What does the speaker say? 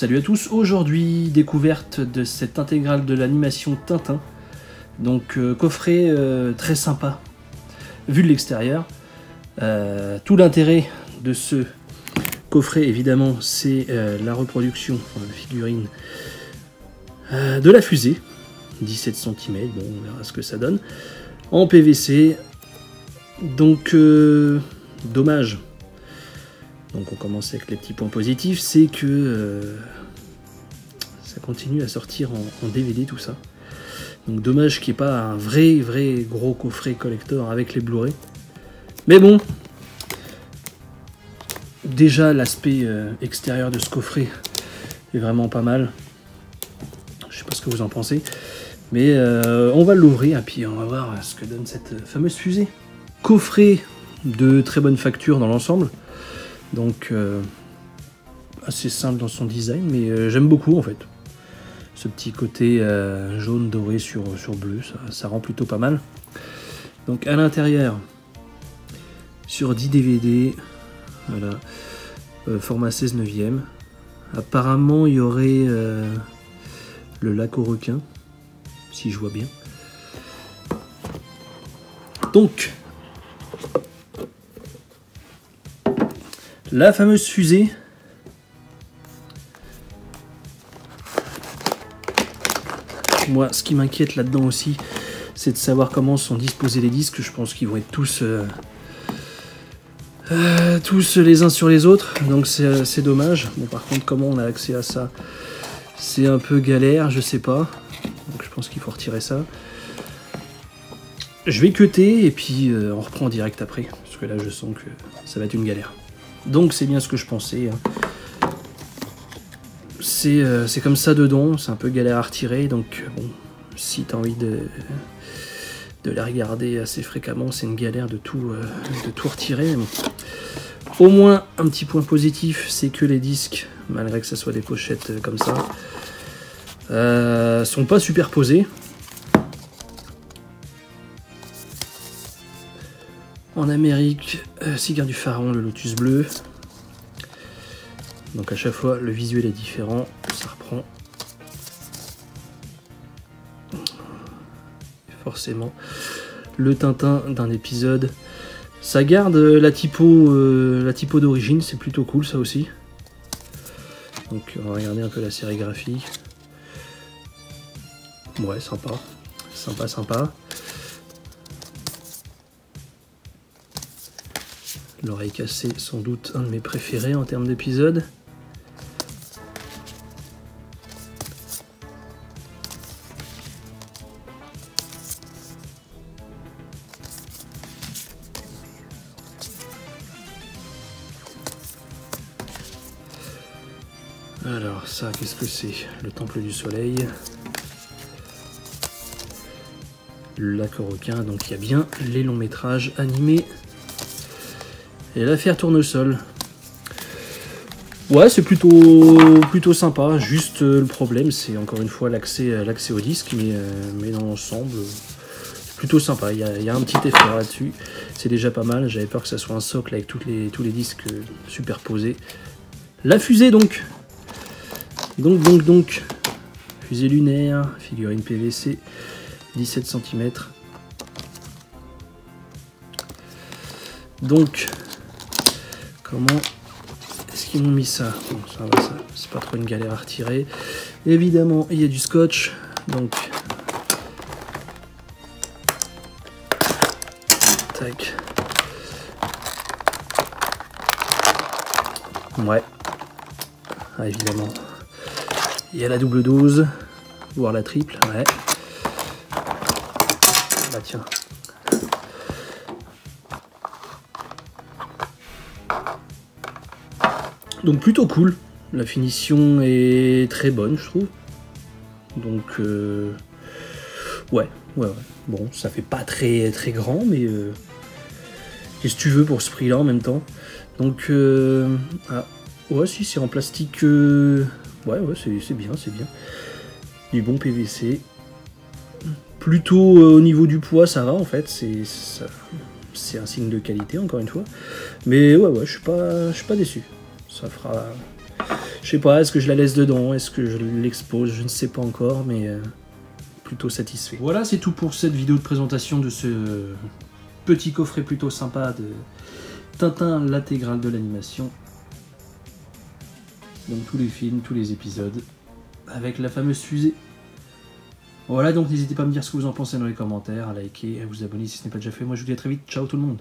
Salut à tous, aujourd'hui découverte de cette intégrale de l'animation Tintin. Donc coffret très sympa vu de l'extérieur. Tout l'intérêt de ce coffret évidemment c'est la reproduction, enfin, la figurine de la fusée. 17 cm, bon on verra ce que ça donne. En PVC, donc dommage. Donc on commence avec les petits points positifs, c'est que ça continue à sortir en DVD tout ça. Donc dommage qu'il n'y ait pas un vrai gros coffret collector avec les Blu-ray. Mais bon, déjà l'aspect extérieur de ce coffret est vraiment pas mal. Je sais pas ce que vous en pensez, mais on va l'ouvrir et puis on va voir ce que donne cette fameuse fusée. Coffret de très bonne facture dans l'ensemble. Donc assez simple dans son design, mais j'aime beaucoup en fait. Ce petit côté jaune doré sur bleu, ça rend plutôt pas mal. Donc à l'intérieur, sur 10 DVD, voilà, format 16/9. Apparemment il y aurait le lac aux requins, si je vois bien. Donc la fameuse fusée. Moi, ce qui m'inquiète là-dedans aussi, c'est de savoir comment sont disposés les disques. Je pense qu'ils vont être tous les uns sur les autres, donc c'est dommage. Bon, par contre, comment on a accès à ça, c'est un peu galère, je sais pas. Donc je pense qu'il faut retirer ça. Je vais cutter et puis on reprend direct après, parce que là je sens que ça va être une galère. Donc c'est bien ce que je pensais. C'est comme ça dedans, c'est un peu galère à retirer, donc bon, si tu as envie de les regarder assez fréquemment, c'est une galère de tout retirer. Bon. Au moins, un petit point positif, c'est que les disques, malgré que ce soit des pochettes comme ça, sont pas superposés. En Amérique, Cigare du Pharaon, le Lotus bleu. Donc à chaque fois, le visuel est différent, ça reprend. Forcément, le Tintin d'un épisode. Ça garde la typo d'origine, c'est plutôt cool ça aussi. Donc on va regarder un peu la sérigraphie. Ouais, sympa. Sympa. L'oreille cassée, sans doute un de mes préférés en termes d'épisode. Alors ça, qu'est-ce que c'est? Le Temple du Soleil. Le lac aux requins, donc il y a bien les longs métrages animés. Et l'affaire Tournesol. Ouais, c'est plutôt sympa. Juste le problème, c'est encore une fois l'accès au disque, mais dans l'ensemble, c'est plutôt sympa. Il y a un petit effort là-dessus. C'est déjà pas mal. J'avais peur que ça soit un socle avec tous les disques superposés. La fusée donc. Donc. Fusée lunaire, figurine PVC, 17 cm. Donc, comment est-ce qu'ils m'ont mis ça? Bon, ça va, ça, c'est pas trop une galère à retirer. Évidemment, il y a du scotch, donc tac. Ouais. Ah, évidemment. Il y a la double dose, voire la triple, ouais. Bah tiens. Donc plutôt cool, la finition est très bonne je trouve. Donc ouais. Bon, ça fait pas très grand, mais qu'est-ce que tu veux pour ce prix là en même temps. Donc ah, ouais, si c'est en plastique, ouais c'est bien. Du bon PVC. Plutôt au niveau du poids ça va en fait, c'est un signe de qualité encore une fois. Mais ouais, je suis pas déçu. Ça fera Je sais pas, est-ce que je la laisse dedans, est-ce que je l'expose, je ne sais pas encore, mais plutôt satisfait. Voilà, c'est tout pour cette vidéo de présentation de ce petit coffret plutôt sympa de Tintin, l'intégrale de l'animation. Donc tous les films, tous les épisodes, avec la fameuse fusée. Voilà, donc n'hésitez pas à me dire ce que vous en pensez dans les commentaires, à liker, à vous abonner si ce n'est pas déjà fait. Moi je vous dis à très vite, ciao tout le monde.